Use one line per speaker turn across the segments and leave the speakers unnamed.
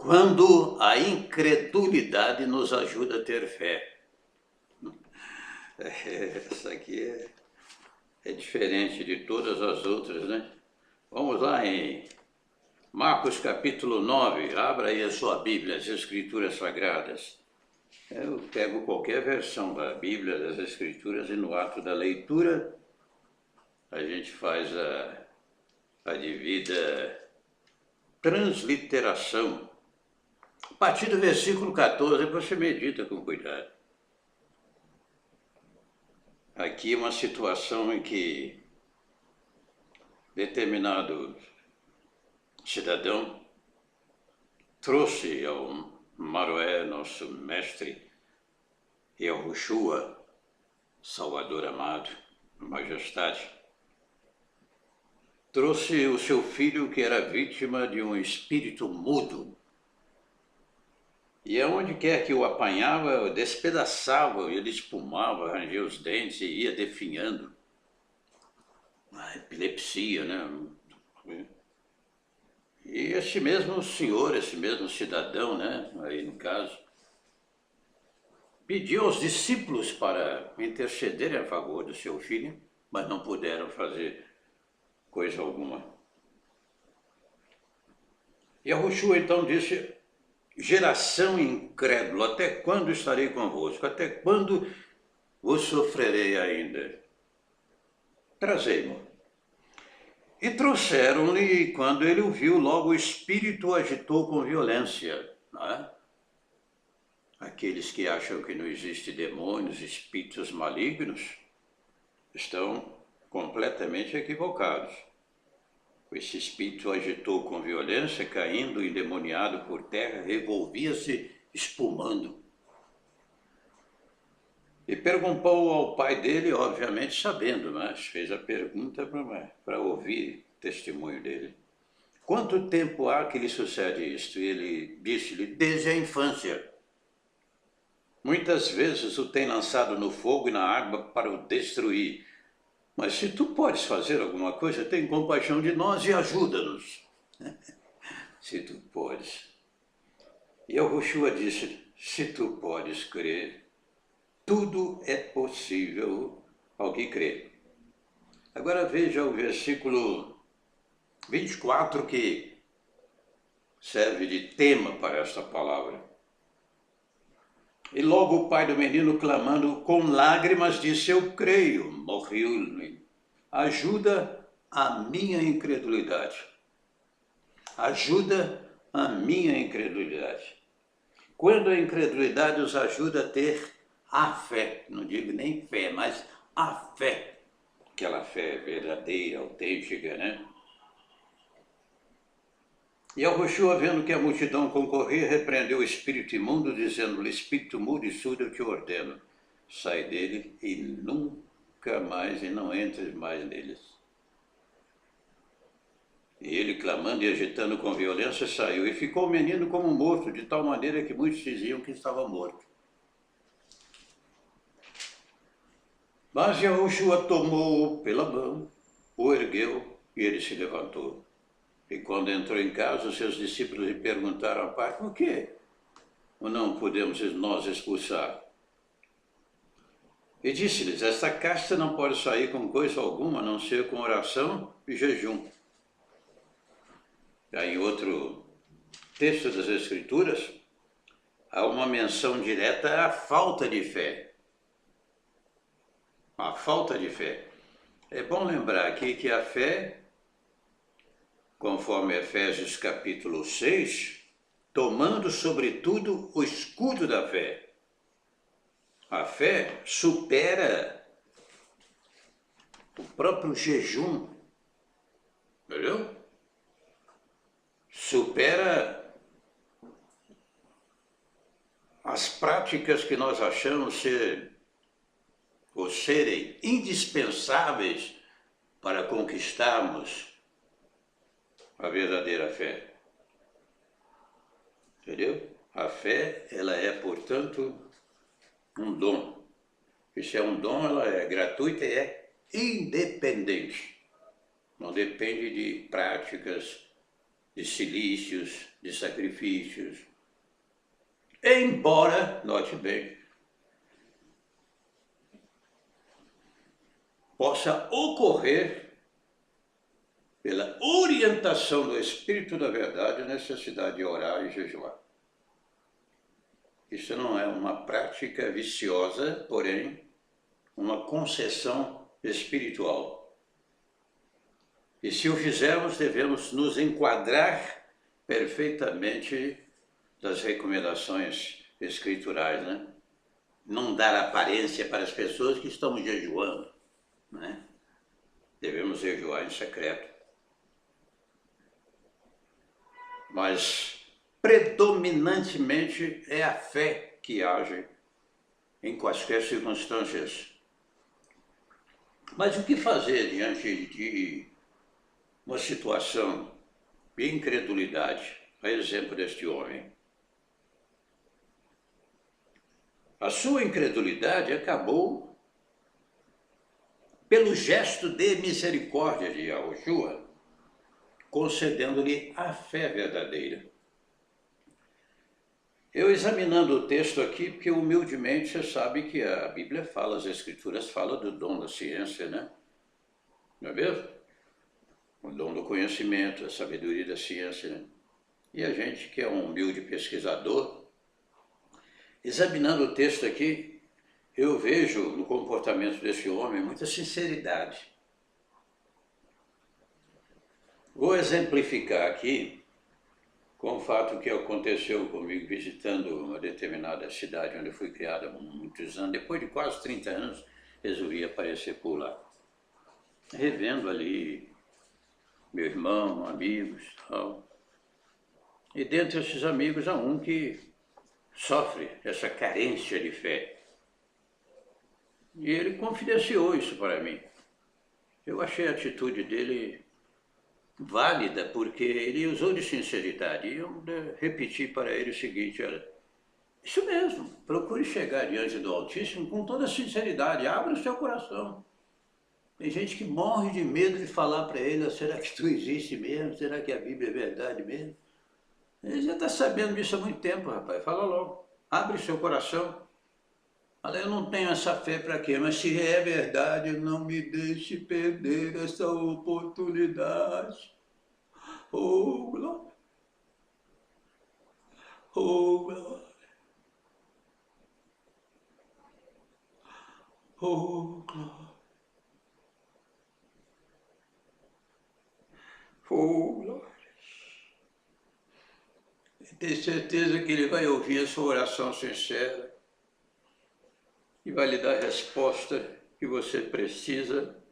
Quando a incredulidade nos ajuda a ter fé. Essa aqui é diferente de todas as outras, né? Vamos lá em Marcos capítulo 9, abra aí a sua Bíblia, as Escrituras Sagradas. Eu pego qualquer versão da Bíblia, das Escrituras, e no ato da leitura a gente faz a devida transliteração. A partir do versículo 14, você medita com cuidado. Aqui é uma situação em que determinado cidadão trouxe ao Maroé, nosso mestre, e ao Yahushua, Salvador amado, majestade, trouxe o seu filho que era vítima de um espírito mudo. E aonde quer que o apanhava, despedaçava, ele espumava, rangia os dentes e ia definhando. A epilepsia, né? E esse mesmo senhor, esse mesmo cidadão, né, aí no caso, pediu aos discípulos para intercederem a favor do seu filho, mas não puderam fazer coisa alguma. E Yahushua então disse: geração incrédula, até quando estarei convosco? Até quando vos sofrerei ainda? Trazei-mo. E trouxeram-lhe, e quando ele o viu, logo o espírito o agitou com violência. Não é? Aqueles que acham que não existe demônios, espíritos malignos, estão completamente equivocados. Esse espírito agitou com violência, caindo endemoniado por terra, revolvia-se espumando. E perguntou ao pai dele, obviamente sabendo, mas fez a pergunta para ouvir o testemunho dele. Quanto tempo há que lhe sucede isto? E ele disse-lhe: desde a infância. Muitas vezes o tem lançado no fogo e na água para o destruir. Mas se tu podes fazer alguma coisa, tem compaixão de nós e ajuda-nos. Se tu podes. E Yahushua disse: se tu podes crer, tudo é possível ao que crê. Agora veja o versículo 24 que serve de tema para esta palavra. E logo o pai do menino, clamando com lágrimas, disse: eu creio, morreu-lhe. Ajuda a minha incredulidade. Ajuda a minha incredulidade. Quando a incredulidade os ajuda a ter a fé, não digo nem fé, mas a fé, aquela fé verdadeira, autêntica, né? E Yahushua, vendo que a multidão concorria, repreendeu o espírito imundo, dizendo-lhe: espírito mudo e surdo, eu te ordeno, sai dele e nunca mais, e não entres mais neles. E ele, clamando e agitando com violência, saiu, e ficou o menino como morto, de tal maneira que muitos diziam que estava morto. Mas Yahushua tomou-o pela mão, o ergueu, e ele se levantou. E quando entrou em casa, os seus discípulos lhe perguntaram ao pai: por quê? Ou não podemos nós expulsar? E disse-lhes: esta casta não pode sair com coisa alguma, a não ser com oração e jejum. Em outro texto das Escrituras, há uma menção direta à falta de fé. A falta de fé. É bom lembrar aqui que a fé, conforme Efésios capítulo 6, tomando sobretudo o escudo da fé. A fé supera o próprio jejum, entendeu? Supera as práticas que nós achamos ser ou serem indispensáveis para conquistarmos a verdadeira fé. Entendeu? A fé, ela é, portanto, um dom. E se é um dom, ela é gratuita e é independente. Não depende de práticas de cilícios, de sacrifícios. Embora, note bem, possa ocorrer, pela orientação do Espírito da Verdade, a necessidade de orar e jejuar. Isso não é uma prática viciosa, porém, uma concessão espiritual. E se o fizermos, devemos nos enquadrar perfeitamente das recomendações escriturais, né? Não dar aparência para as pessoas que estamos jejuando, né? Devemos jejuar em secreto. Mas, predominantemente, é a fé que age em quaisquer circunstâncias. Mas o que fazer diante de uma situação de incredulidade, a exemplo deste homem? A sua incredulidade acabou pelo gesto de misericórdia de Yahushua, concedendo-lhe a fé verdadeira. Eu examinando o texto aqui, porque humildemente você sabe que a Bíblia fala, as Escrituras falam do dom da ciência, né? Não é mesmo? O dom do conhecimento, a sabedoria da ciência, né? E a gente que é um humilde pesquisador, examinando o texto aqui, eu vejo no comportamento desse homem muita sinceridade. Vou exemplificar aqui com o fato que aconteceu comigo visitando uma determinada cidade onde eu fui criado há muitos anos. Depois de quase 30 anos, resolvi aparecer por lá. Revendo ali meu irmão, amigos e tal. E dentre esses amigos há um que sofre essa carência de fé. E ele confidenciou isso para mim. Eu achei a atitude dele válida, porque ele usou de sinceridade. E eu repeti para ele o seguinte: olha, isso mesmo, procure chegar diante do Altíssimo com toda sinceridade, abra o seu coração. Tem gente que morre de medo de falar para ele: será que tu existe mesmo? Será que a Bíblia é verdade mesmo? Ele já está sabendo disso há muito tempo, rapaz. Fala logo, abre o seu coração. Fala: eu não tenho essa fé para quê? Mas se é verdade, não me deixe perder essa oportunidade. Oh, glória! Oh, glória! Oh, glória! Oh, glória! Tenho certeza que ele vai ouvir a sua oração sincera e vai lhe dar a resposta que você precisa,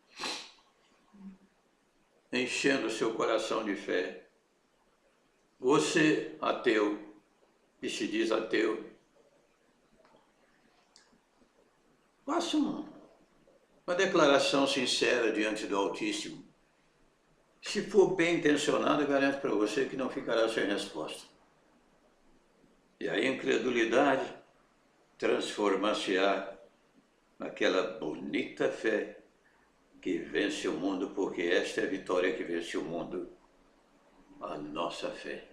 enchendo o seu coração de fé. Você, ateu, que se diz ateu, faça uma declaração sincera diante do Altíssimo. Se for bem intencionado, eu garanto para você que não ficará sem resposta. E a incredulidade transformar-se-á naquela bonita fé que vence o mundo, porque esta é a vitória que vence o mundo, a nossa fé.